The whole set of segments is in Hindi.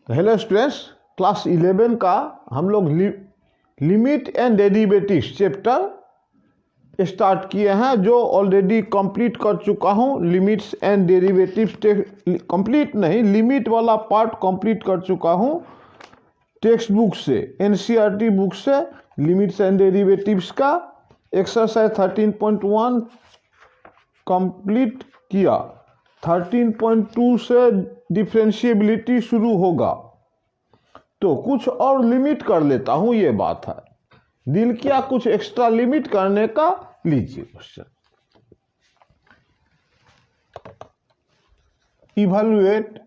हेलो स्टूडेंट्स, क्लास 11 का हम लोग limit and derivatives chapter start किए हैं, जो ऑलरेडी कंप्लीट कर चुका हूं। लिमिट्स एंड डेरिवेटिव्स कंप्लीट नहीं, लिमिट वाला पार्ट कंप्लीट कर चुका हूं टेक्स्ट बुक से, एनसीईआरटी बुक से। लिमिट्स एंड डेरिवेटिव्स का एक्सरसाइज 13.1 कंप्लीट किया। 13.2 से डिफरेंशिएबिलिटी शुरू होगा, तो कुछ और लिमिट कर लेता हूं, ये बात है। दिल किया कुछ एक्स्ट्रा लिमिट करने का। लीजिए question, evaluate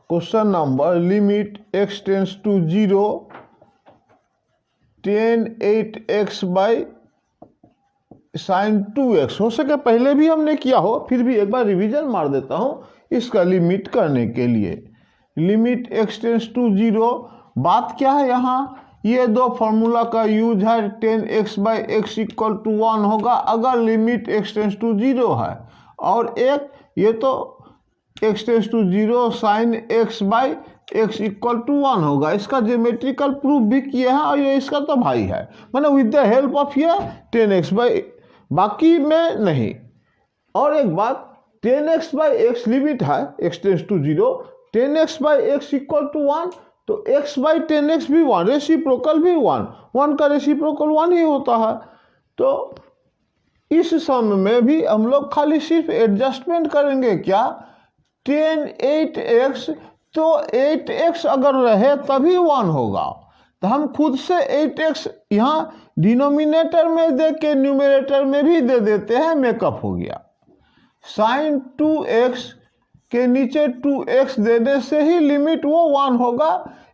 question number limit x tends to 0 tan 8x by sin 2x। हो सके पहले भी हमने किया हो, फिर भी एक बार रिवीजन मार देता हूं इसका लिमिट करने के लिए। लिमिट x टेंस टू 0, बात क्या है यहाँ, ये दो फॉर्मूला का यूज है। tan x by x equal to 1 होगा अगर लिमिट x टेंस टू 0 है, और एक ये तो x tends to 0 sin x by x equal to 1 होगा। इसका ज्योमेट्रिकल प्रूफ भी किए हैं, और ये इसका तो भाई है, मैंने विद द हेल्प ऑफ ये tan x बाई, बाकी में नहीं। और एक बात, tan x by x limit है x tends to 0, tan x by x equal to 1, तो x बाई tan x भी 1, रेसिप्रोकल भी 1 का रेसिप्रोकल 1 ही होता है। तो इस सम में भी हम लोग खाली सिर्फ एडजस्टमेंट करेंगे। क्या, tan 8x, तो 8x अगर रहे तभी 1 होगा, तो हम खुद से 8x यहाँ डिनोमिनेटर में दे के न्यूमरेटर में भी दे देते हैं, मेकअप हो गया। sin 2x के नीचे 2x देने से ही लिमिट वो 1 होगा।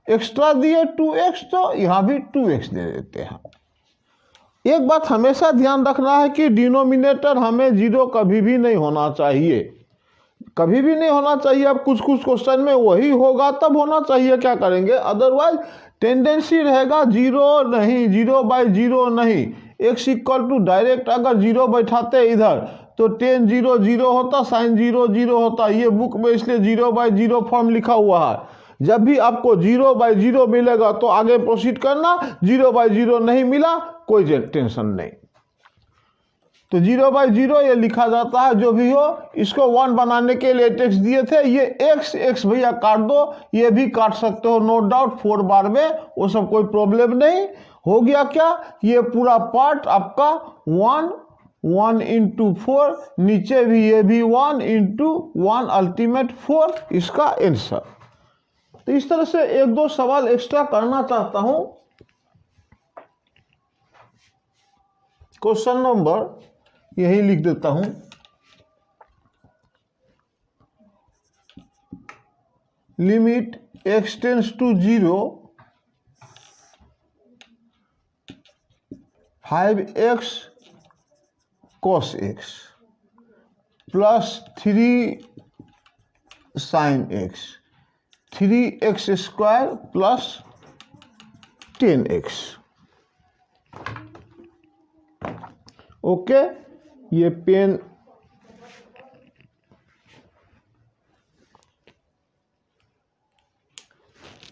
एक्स्ट्रा दिए 2x, तो यहाँ भी 2x दे देते हैं। एक बात हमेशा ध्यान रखना है कि डिनोमिनेटर हमें 0 कभी भी नहीं होना चाहिए, कभी भी नहीं होना चाहिए। अब कुछ कुछ क्वेश्चन में वही होगा तब होना चाहिए, क्या करेंगे, अदरवाइज टेंडेंसी रहेगा 0 नहीं, 0 बाई 0 नहीं। x इक्वल टू डायरेक्ट अगर 0 बैठाते इधर तो tan 0 0 होता, sin 0 0 होता। ये बुक में इसलिए 0 बाई 0 फॉर्म लिखा हुआ है। जब भी आपको 0 बाई 0 मिलेगा तो आगे प्रोसीड करना, 0 बाई 0 नहीं मिला कोई टेंशन नहीं। तो 0 बाई 0 ये लिखा जाता है, जो भी हो। इसको 1 बनाने के लिए टेक्स्ट दिए थे, ये x भैया काट दो, ये भी काट सकते हो, नो डाउट 4 बार में, वो सब कोई प्रॉब्लम नहीं। हो गया क्या, ये पूरा पार्ट आपका 1 इंटू 4, नीचे भी ये भी 1 इंटू 1 अल्टीमेट 4, इसका आंसर। तो इस तरह से एक दो सवाल एक्स्ट्रा करना चाहता हूं। क्वेश्चन नंबर यही लिख देता हूं, limit x tends to 0 5x cos x plus 3 sin x 3x square plus 10x। Okay, ये पेन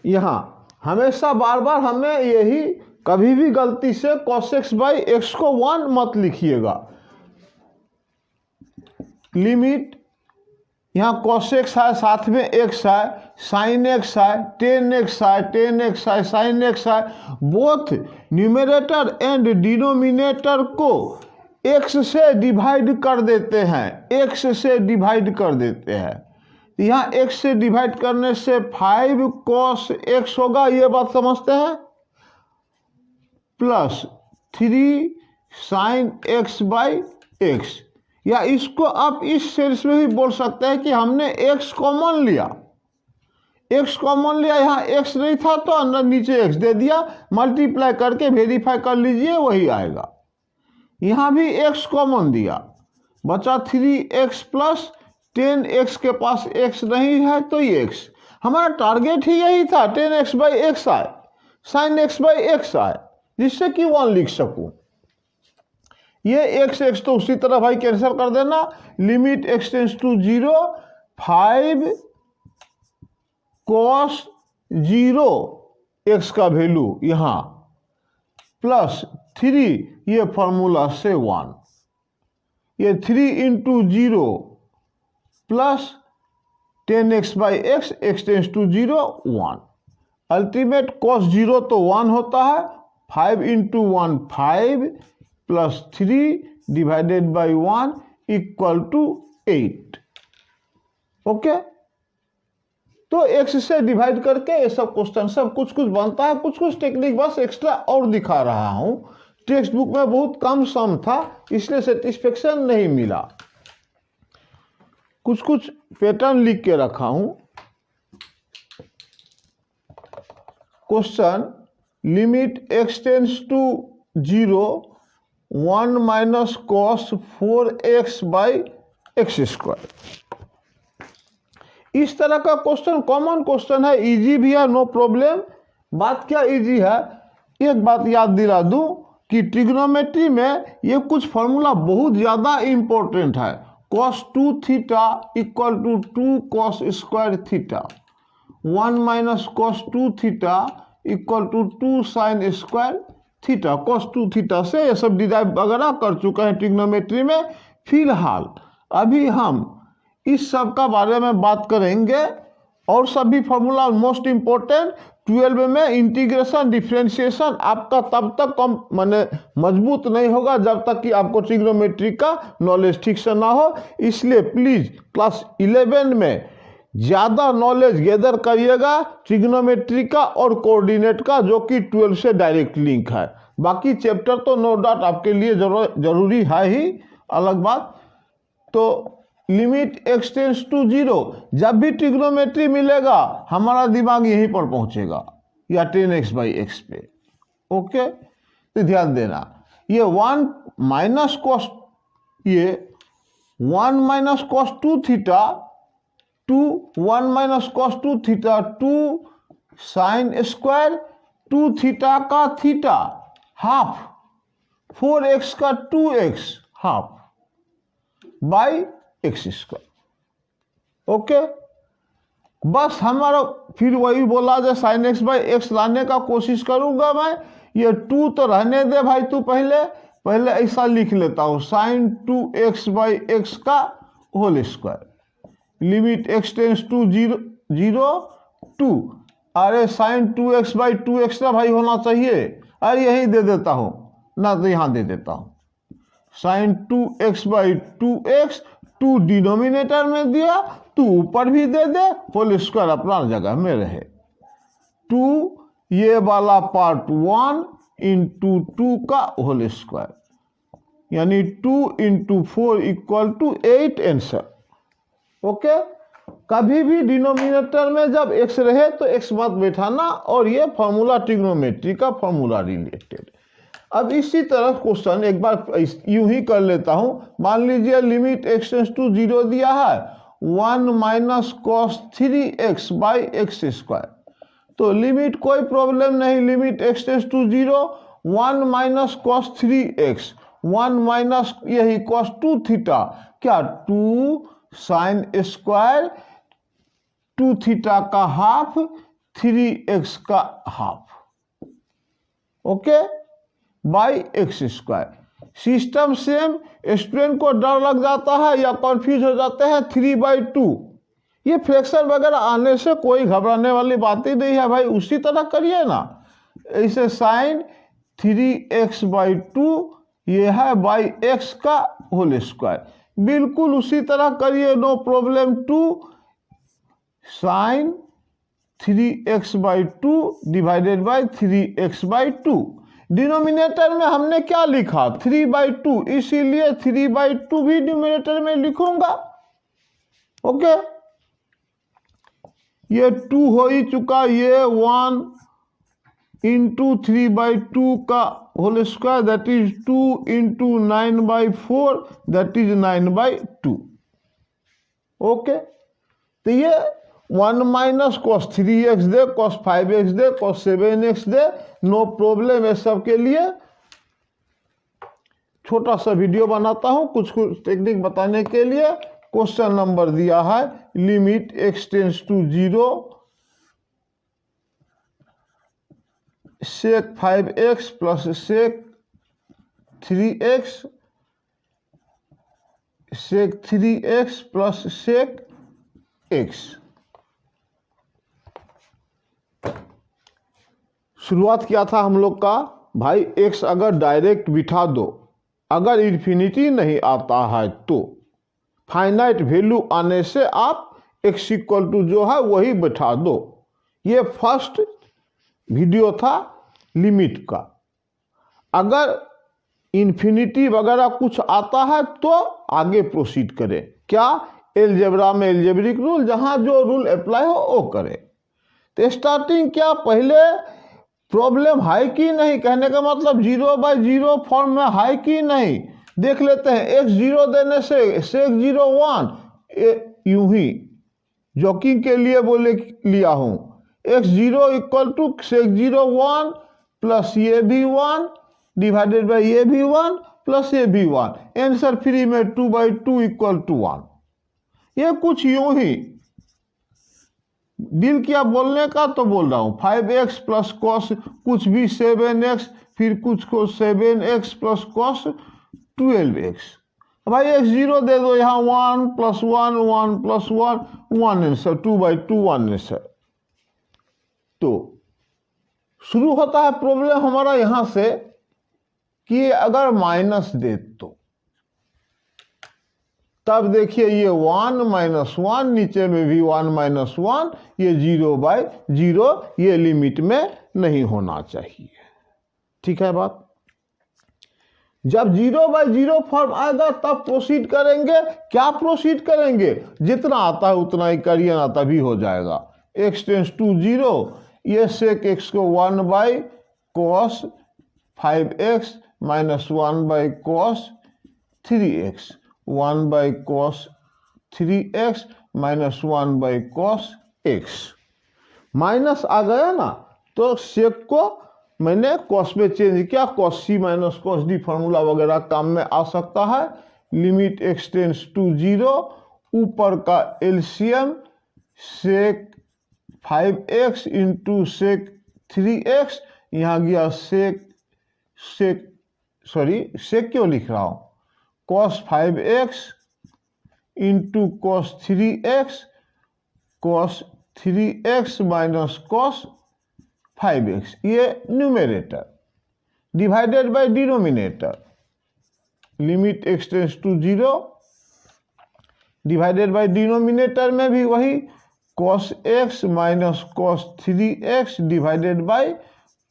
यहां हमेशा बार बार हमें यही, कभी भी गलती से cos x बाई एक्स को 1 मत लिखिएगा। लिमिट यहाँ cos x है, साथ में x है, sin x है, tan x है, tan x है, sin x है। बोथ न्यूमरेटर एंड डिनोमिनेटर को x से डिवाइड कर देते हैं, x से डिवाइड कर देते हैं। यहाँ x से डिवाइड करने से 5 cos x होगा, ये बात समझते हैं, plus 3 sin x by x. या इसको आप इस सेंस में भी बोल सकते हैं कि हमने x कॉमन लिया, x कॉमन लिया, यहाँ x नहीं था तो अंदर नीचे x दे दिया, मल्टीप्लाई करके वेरीफाई कर लीजिए, वही आएगा। यहाँ भी x कॉमन दिया, बचा 3x प्लस 10x, के पास x नहीं है तो ये x। हमारा टारगेट ही यही था, 10x बाई एक्स आए, sin x बाई एक्स आए, जिससे कि 1 लिख सकूं। ये x तो उसी तरह भाई कैंसिल कर देना। Limit x tends to 0 5 cos 0 x का वैल्यू यहाँ प्लस 3 ये फॉर्मूला से 1, ये 3 into 0 plus 10x by x, x tends to 0 1, ultimate cos 0 तो 1 होता है, 5 into 1 5 plus 3 divided by 1 equal to 8। Okay, तो x से डिवाइड करके ये सब क्वेश्चन सब कुछ कुछ बनता है, कुछ कुछ टेक्निक बस एक्स्ट्रा और दिखा रहा हूं। टेक्स्ट बुक में बहुत कम सम था इसलिए सेटिस्फेक्शन नहीं मिला, कुछ कुछ पैटर्न लिख के रखा हूं। Question limit x tends to 0 1 minus cos 4x by x square. इस तरह का क्वेश्चन कॉमन क्वेश्चन है, इजी भी है, नो प्रॉब्लम। बात क्या इजी है, एक बात याद दिला दूं कि ट्रिग्नोमेट्री में ये कुछ फॉर्मूला बहुत ज़्यादा इंपॉर्टेंट है। cos 2 theta equal to 2 cos square theta, 1 minus cos 2 theta equal to 2 sine square theta. cos 2 theta से ये सब डिराइव वगैरह कर चुके हैं ट्रिग्नोमेट्री में। फिलहाल अभी हम इस सब का बारे में बात करेंगे और सभी फॉर्मूला मोस्ट इंपॉर्टेंट। 12 में इंटीग्रेशन डिफरेंशिएशन आपका तब तक कम माने मजबूत नहीं होगा जब तक कि आपको ट्रिग्नोमेट्री का नॉलेज ठीक से ना हो। इसलिए प्लीज क्लास 11 में ज़्यादा नॉलेज गैदर करिएगा ट्रिग्नोमेट्री का और कोऑर्डिनेट का, जो कि 12 से डायरेक्ट लिंक है। बाकी चैप्टर तो नो डाउट आपके लिए जरूरी है ही, अलग बात। तो लिमिट x टेंस टू 0, जब भी ट्रिग्नोमेट्री मिलेगा हमारा दिमाग यहीं पर पहुंचेगा या 10x बाई एक्स पे। ओके, तो ध्यान देना, ये 1 माइनस कॉस, ये 1 minus cos 2 theta 2 1 minus cos 2 theta 2 sine square 2 theta का थीटा हाफ 4x का 2x half by x square. Okay, बस हमारा फिर वही बोला जो साइन एक्स बाई एक्स लाने का कोशिश करूंगा मैं। ये 2 तो रहने दे भाई, तू पहले ऐसा लिख लेता हूं, साइन 2x बाई एक्स का whole square, limit x tends to 0 2। अरे साइन 2x बाई 2x ना भाई होना चाहिए, अरे यही दे देता हूं ना, तो यहां दे देता हूं sine 2x by 2x, 2 denominator में दिया, 2 ऊपर भी दे दे, होल स्क्वायर अपना जगह में रहे। 2 ये वाला पार्ट 1 इंटू 2 का होल स्क्वायर, यानी 2 into 4 equal to 8 answer. Okay, कभी भी डिनोमिनेटर में जब x रहे तो x मत बैठाना, और ये फॉर्मूला ट्रिग्नोमेट्री का फॉर्मूला रिलेटेड। अब इसी तरह क्वेश्चन एक बार यूं ही कर लेता हूं। मान लीजिए लिमिट x टेंस टू 0 दिया है, 1 minus cos 3x by x square. तो लिमिट कोई प्रॉब्लम नहीं, limit x tends to 0 1 minus cos 3x 1 minus यही कॉस 2 थीटा, क्या 2 साइन स्क्वायर 2 थीटा का हाफ 3x का half. Okay, by x square. System same, student को डर लग जाता है या कंफ्यूज हो जाते हैं 3/2, ये फ्रैक्शन वगैरह आने से कोई घबराने वाली बात ही नहीं है भाई, उसी तरह करिए ना। ऐसे साइन 3x/2 ये है बाई एक्स का होल स्क्वायर, बिल्कुल उसी तरह करिए, no problem. 2 sine 3x/2 divided by 3x/2। Denominator में हमने क्या लिखा 3/2, इसीलिए 3/2 भी डिनोमिनेटर में लिखूंगा। ओके, ये 2 हो ही चुका, ये 1 इंटू 3/2 का whole square that is 2 into 9/4 that is 9/2। Okay, तो ये 1 माइनस कॉस 3x दे, कॉस 5x दे, कॉस 7x दे, नो प्रॉब्लम। है सबके लिए छोटा सा वीडियो बनाता हूं कुछ कुछ टेक्निक बताने के लिए। क्वेश्चन नंबर दिया है limit x tends to 0 sec 5x plus sec 3x sec 3x plus sec x। शुरुआत किया था हम लोग का भाई x अगर डायरेक्ट बिठा दो, अगर इन्फिनिटी नहीं आता है तो फाइनाइट वैल्यू आने से आप x इक्वल टू जो है वही बैठा दो। ये फर्स्ट वीडियो था लिमिट का। अगर इन्फिनिटी वगैरह कुछ आता है तो आगे प्रोसीड करें। क्या एलजेब्रा में एलजेब्रिक रूल, जहां जो रूल अप्लाई हो वो करें। तो स्टार्टिंग क्या पहले प्रॉब्लम है कि नहीं, कहने का मतलब 0/0 फॉर्म में है कि नहीं देख लेते हैं। x0 देने से sec 0 1 यूं ही जॉकिंग के लिए बोले लिया हूं। x0 equal to sec 0 1 plus ये भी 1 डिवाइडेड बाई ये भी 1 प्लस ये भी 1। आंसर फ्री में 2/2 इक्वल टू 1। ये कुछ यूं ही दिल किया बोलने का तो बोल रहा हूं। 5x प्लस कॉस कुछ भी 7x, फिर कुछ को 7x प्लस कॉस 12x। भाई x0 दे दो, यहाँ 1 प्लस 1 1 प्लस 1 1 आंसर 2/2 1 आंसर। तो शुरू होता है प्रॉब्लम हमारा यहां से कि अगर माइनस दे तो तब देखिए ये 1 - 1, नीचे में भी 1 - 1, ये 0/0 ये लिमिट में नहीं होना चाहिए। ठीक है बात। जब 0/0 फॉर्म आएगा तब प्रोसीड करेंगे। क्या प्रोसीड करेंगे, जितना आता है उतना ही करिए ना, तभी हो जाएगा। x टेंस टू 0, ये sec x को 1/cos 5x minus 1/cos 3x, 1/cos 3x minus 1/cos x। Minus आ गया ना तो sec को मैंने cos में चेंज किया। cos c minus cos d formula वगैरह काम में आ सकता है। लिमिट x टेंस टू 0, ऊपर का LCM sec 5x into sec 3x, यहाँ गया sec क्यों लिख रहा हूं, cos 5x into cos 3x minus cos 5x, ये numerator divided by denominator. Limit x tends to 0 divided by denominator में भी वही cos x minus cos 3x divided by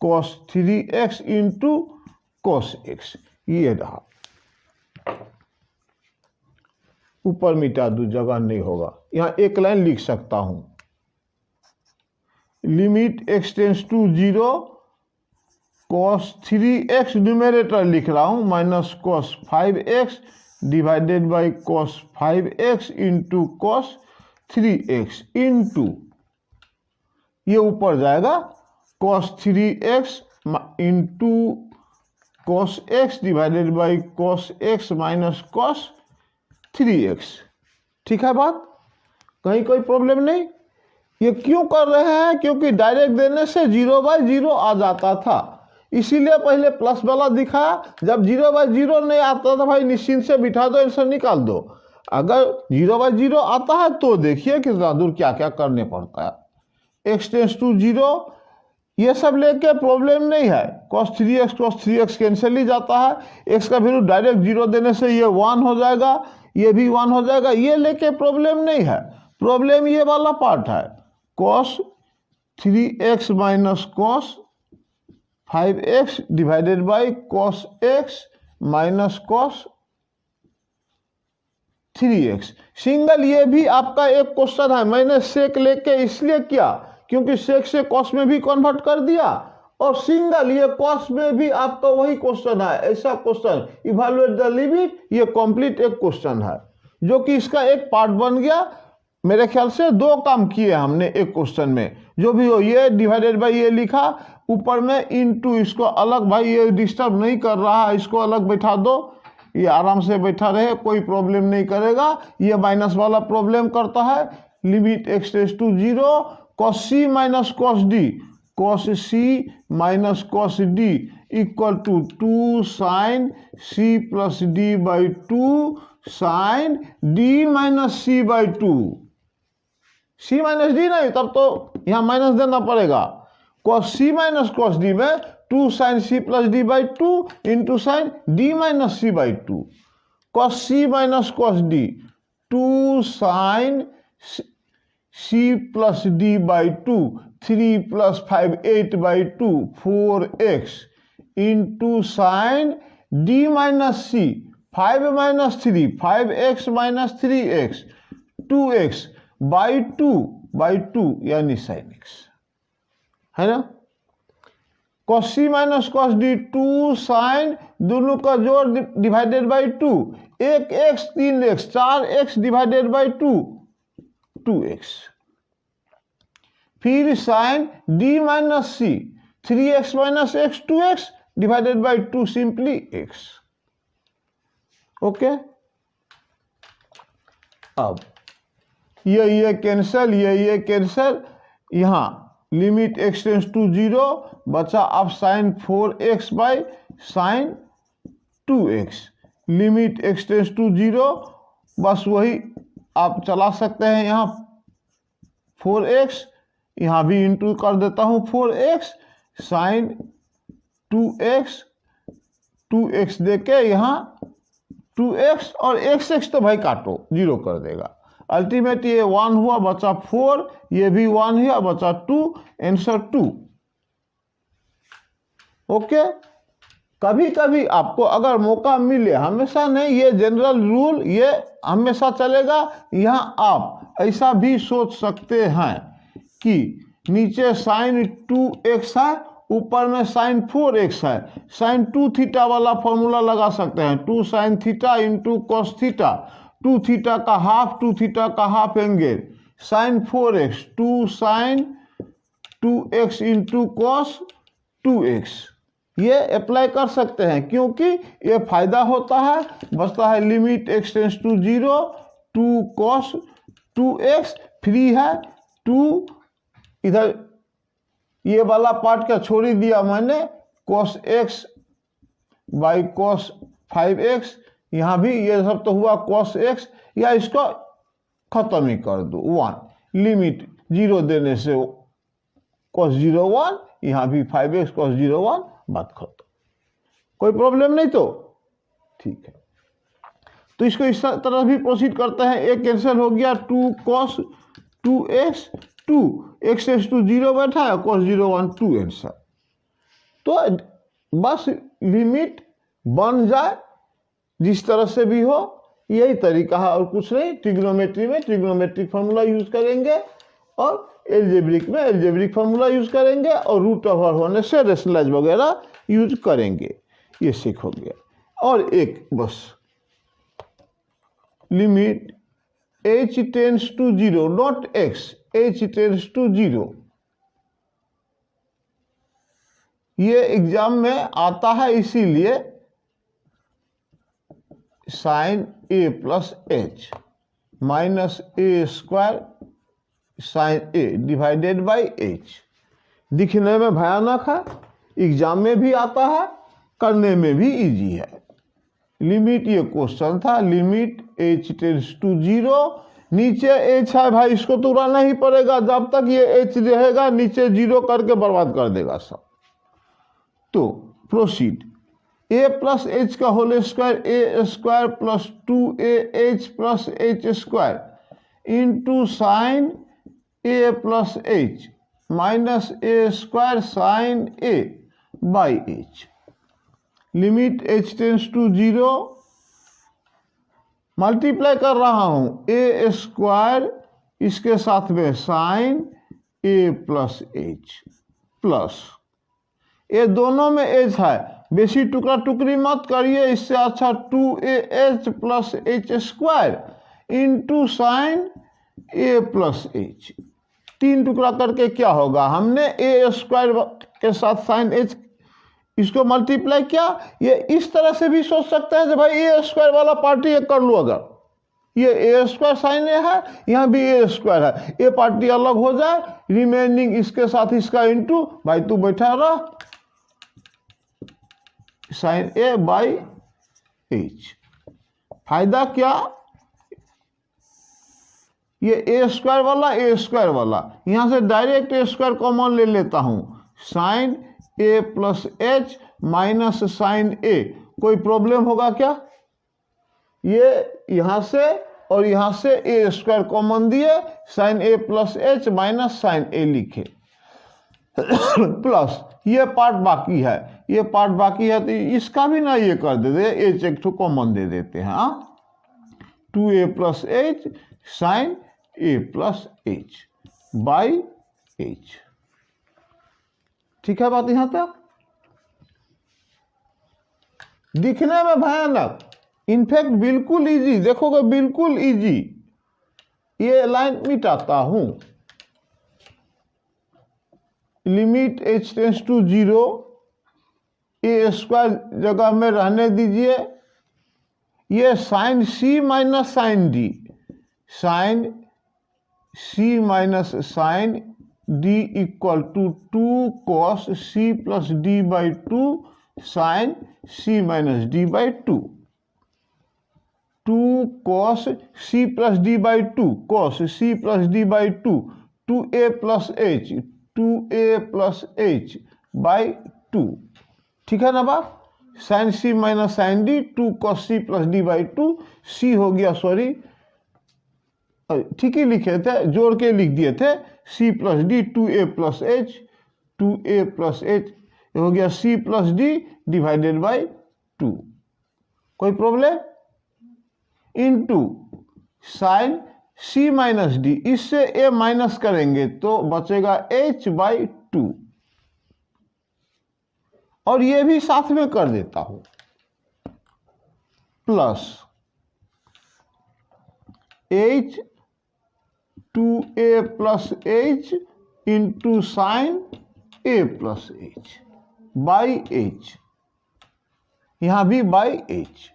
cos 3x into cos x, ये रहा। ऊपर मिटा दो, जगह नहीं होगा। यहां एक लाइन लिख सकता हूं। Limit x tends to 0 cos 3x numerator लिख रहा हूं minus cos 5x divided by cos 5x into cos 3x into ये ऊपर जाएगा cos 3x into cos x divided by cos x minus cos 3x। ठीक है बात, कहीं कोई प्रॉब्लम नहीं। ये क्यों कर रहे हैं, क्योंकि डायरेक्ट देने से 0/0 आ जाता था, इसीलिए पहले प्लस वाला दिखाया। जब 0/0 नहीं आता था भाई निश्चिंत से बिठा दो, आंसर निकाल दो। अगर 0/0 आता है तो देखिए कितना दूर क्या क्या करने पड़ता है। x टेंस टू 0 ये सब लेके प्रॉब्लम नहीं है। cos 3x कैंसिल ही जाता है। x का वैल्यू डायरेक्ट 0 देने से ये 1 हो जाएगा, ये भी 1 हो जाएगा, ये लेके प्रॉब्लम नहीं है। प्रॉब्लम ये वाला पार्ट है, cos 3x minus cos 5x divided by cos x minus cos 3x। Single ये भी आपका एक क्वेश्चन है, मैंने सेक लेके इसलिए किया क्योंकि सेक से cos में भी कन्वर्ट कर दिया, और सिंगल ये cos में भी आपका वही क्वेश्चन है। ऐसा क्वेश्चन इवैल्यूएट द लिमिट, ये कंप्लीट एक क्वेश्चन है जो कि इसका एक पार्ट बन गया। मेरे ख्याल से 2 काम किए हमने एक क्वेश्चन में। जो भी हो, ये डिवाइडेड बाय ये लिखा, ऊपर में इनटू, इसको अलग, भाई ये डिस्टर्ब नहीं कर रहा है, इसको अलग बैठा दो, ये आराम से बैठा रहे, कोई प्रॉब्लम नहीं करेगा। ये माइनस वाला प्रॉब्लम करता है, limit x tends to 0 cos c minus cos d, cos c minus cos d equal to 2 sine c plus D by 2 sine d minus c by 2। c minus d नहीं, तब तो यहाँ माइनस देना पड़ेगा। cos c minus cos d में 2 sine c plus D by 2 into sine d minus c by 2, cos c minus cos d 2 sine c plus D by 2 3 plus 5 8 by 2 4x into sine d minus c 5 minus 3 5x minus 3x 2x by 2 यानी साइन x, है ना। cos c minus cos d 2 sine, दोनों का जोड़ divided by 2, 1x 3x 4x divided by 2 2x, फिर sine d minus c 3x minus x 2x divided by 2 simply x। Okay, अब ये कैंसल, ये कैंसल, यहाँ लिमिट x टेंड्स टू 0 बचा अब sine 4x by sine 2x, limit x tends to 0 बस वही आप चला सकते हैं। यहाँ 4x, यहाँ भी इंटू कर देता हूँ 4x साइन 2x देके यहाँ 2x और x तो भाई काटो, 0 कर देगा। अल्टीमेट ये 1 हुआ बचा 4, ये भी 1 हुआ बचा 2, आंसर 2। ओके, कभी कभी आपको अगर मौका मिले, हमेशा नहीं, ये जनरल रूल ये हमेशा चलेगा। यहाँ आप ऐसा भी सोच सकते हैं कि नीचे साइन 2x है, ऊपर में साइन 4x है, साइन 2 थीटा वाला फॉर्मूला लगा सकते हैं, 2 sine theta into cos theta, 2 theta का हाफ 2 थीटा का half angle, sine 4x 2 sine 2x into cos 2x, ये अप्लाई कर सकते हैं क्योंकि ये फायदा होता है। बचता है limit x tends to 0 2 cos 2x, free है 2, इधर ये वाला पार्ट का छोड़ ही दिया मैंने, cos x by cos 5x, यहाँ भी ये सब तो हुआ cos x, या इसको खत्म ही कर दो 1, लिमिट 0 देने से cos 0 1, यहाँ भी 5x cos 0 1, बात खत्म, कोई प्रॉब्लम नहीं। तो ठीक है, तो इसको इस तरह भी प्रोसीड करते हैं। एक कैंसिल हो गया, 2 cos 2x 2, x tends to 0 बैठा है, cos 0 1 2 आंसर। तो बस लिमिट बन जाए, जिस तरह से भी हो, यही तरीका है और कुछ नहीं। ट्रिग्नोमेट्री में ट्रिग्नोमेट्रिक फार्मूला यूज करेंगे और एल्जेब्रिक में एल्जेब्रिक फार्मूला यूज करेंगे और रूट ओवर होने से रेशनलाइज वगैरह यूज करेंगे। ये सीख हो गया। और एक बस limit h tends to 0, not x, h tends to 0, ये एग्जाम में आता है, इसीलिए sine a plus h minus a square sine a divided by h। दिखने में भयानक है, एग्जाम में भी आता है, करने में भी इजी है। लिमिट, ये क्वेश्चन था, लिमिट h टेंड्स टू 0, नीचे h है भाई, इसको तो उड़ाना ही पड़ेगा, जब तक ये h रहेगा नीचे 0 करके बर्बाद कर देगा सब। तो प्रोसीड, a प्लस h का whole square a square plus 2ah plus h square into sine a plus h minus a square sine a by h। Limit h tends to 0, multiply कर रहा हूं, a स्क्वायर इसके साथ में sine a plus h plus, ये दोनों में h है, बेसी टुकड़ा टुकड़ी मत करिए, इससे अच्छा 2ah plus h square into sine a plus h। 3 टुकड़ा करके क्या होगा, हमने a स्क्वायर के साथ साइन h इसको मल्टीप्लाई किया। ये इस तरह से भी सोच सकते हैं कि भाई a स्क्वायर वाला पार्टी ये कर लो, अगर ये ए स्क्वायर साइन ए है, यहाँ भी ए स्क्वायर है, ए पार्टी अलग हो जाए, रिमेनिंग इसके साथ इसका इंटू, भाई तू बैठा रह, साइन ए बाई एच। फायदा क्या, ये ए स्क्वायर वाला यहां से डायरेक्ट ए स्क्वायर कॉमन ले लेता हूं, साइन ए प्लस एच माइनस साइन ए। कोई प्रॉब्लम होगा क्या, ये यहां से और यहां से ए स्क्वायर कॉमन दिए, साइन ए प्लस एच माइनस साइन ए लिखे प्लस ये पार्ट बाकी है, ये पार्ट बाकी है तो इसका भी ना ये कर देते, एच एक ठो कॉमन दे देते हैं, 2a plus H sine A plus H by h. ठीक है बात यहां तक, दिखने में भयानक, इनफैक्ट बिल्कुल इजी, देखोगे बिल्कुल इजी। ये लाइन मिटाता हूं, limit h tends to 0, a square जगह में रहने दीजिए, ये sine C minus sine D, sine C minus sine D equal to 2 cos C plus D by 2 sine C minus D by 2, 2 cos C plus D by 2, cos C plus D by 2, 2a plus h, 2a plus H by 2। ठीक है ना बात, sine C minus sine D, 2 cos C plus D by 2, C हो गया, सॉरी ठीक ही लिखे थे, जोड़ के लिख दिए थे, C plus D, 2a plus h, 2a plus h हो गया C plus D divided by 2। कोई problem, into sine C minus D, इससे ए माइनस करेंगे तो बचेगा एच बाई 2, और ये भी साथ में कर देता हूं, plus h 2a plus H into sine A plus H by H, यहां भी बाई एच,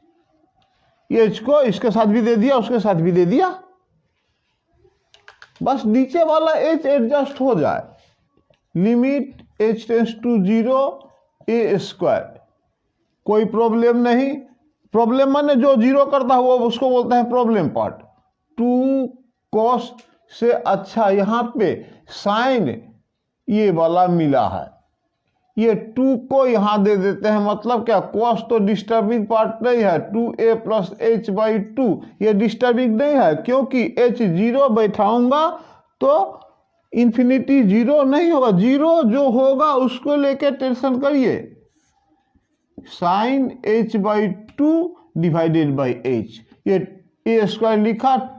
एच को इसके साथ भी दे दिया, उसके साथ भी दे दिया, बस नीचे वाला एच एडजस्ट हो जाए। Limit h tends to 0 a square, कोई प्रॉब्लम नहीं, प्रॉब्लम माने जो जीरो करता हुआ उसको बोलते हैं प्रॉब्लम पार्ट। 2 कॉस से अच्छा यहां पे साइन ये वाला मिला है, ये 2 को यहां दे देते हैं, मतलब क्या, कॉस तो डिस्टर्बिंग पार्ट नहीं है, 2a प्लस एच बाई 2 ये डिस्टर्बिंग नहीं है, क्योंकि h 0 बैठाऊंगा तो इन्फिनिटी 0 नहीं होगा, 0 जो होगा उसको लेके टेंशन करिए, sine h by 2 divided by h, ये ए स्क्वायर लिखा,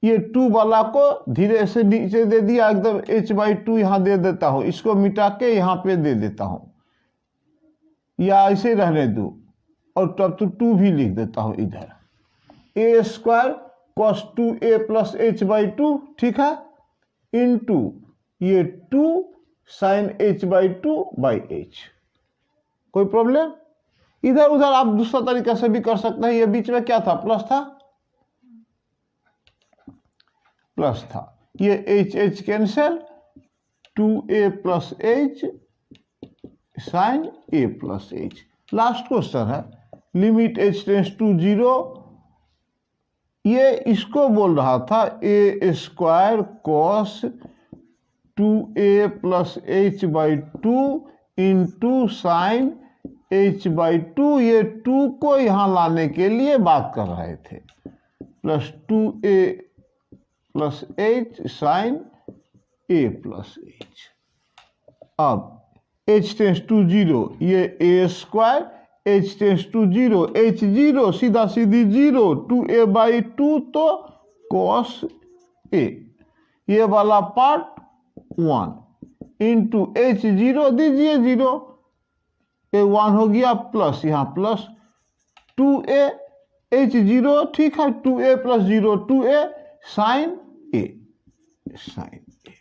ये 2 वाला को धीरे से नीचे दे दिया, एकदम h बाई 2 यहां दे देता हूं, इसको मिटा के यहां पे दे देता हूं, या ऐसे रहने दो, और तब तो 2 भी लिख देता हूं इधर, A square cos 2a plus H by 2, ठीक है, इनटू ये 2 sine h by 2 by H. कोई प्रॉब्लम, इधर उधर आप दूसरा तरीका से भी कर सकते हैं, ये बीच में क्या था, प्लस था, प्लस था, ये H H cancel, 2a plus H sine ए प्लस एच। लास्ट क्वेश्चन है, लिमिट h टेंस टू 0, ये इसको बोल रहा था A square cos 2a plus H by 2 into sine h by 2, ये 2 को यहां लाने के लिए बात कर रहे थे, plus 2a plus H sine ए प्लस एच। अब h टेंस टू 0, ये A square, h tends to 0, h 0 सीधा सीधी 0, 2a बाई 2 तो कॉस ए, ये वाला पार्ट 1 इंटू h 0 दीजिए 0, ए 1 हो गया, प्लस यहां प्लस 2a h 0, ठीक है, 2a प्लस 0 2a साइन ए, साइन ए।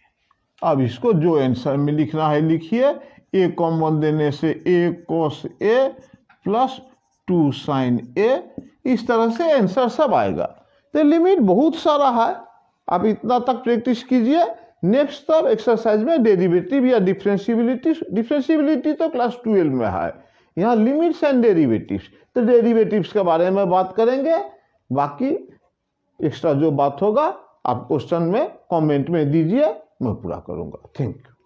अब इसको जो आंसर में लिखना है लिखिए, ए कॉमन देने से a cos a plus 2 sine A, इस तरह से आंसर सब आएगा। तो लिमिट बहुत सारा है, आप इतना तक प्रैक्टिस कीजिए। नेक्स्ट तब एक्सरसाइज में डेरिवेटिव या डिफरेंशिएबिलिटी तो क्लास 12 में है, यहाँ लिमिट्स एंड डेरिवेटिव्स, तो डेरिवेटिव्स के बारे में बात करेंगे। बाकी एक्स्ट्रा जो बात होगा आप क्वेश्चन में कमेंट में दीजिए, मैं पूरा करूंगा। Thank you.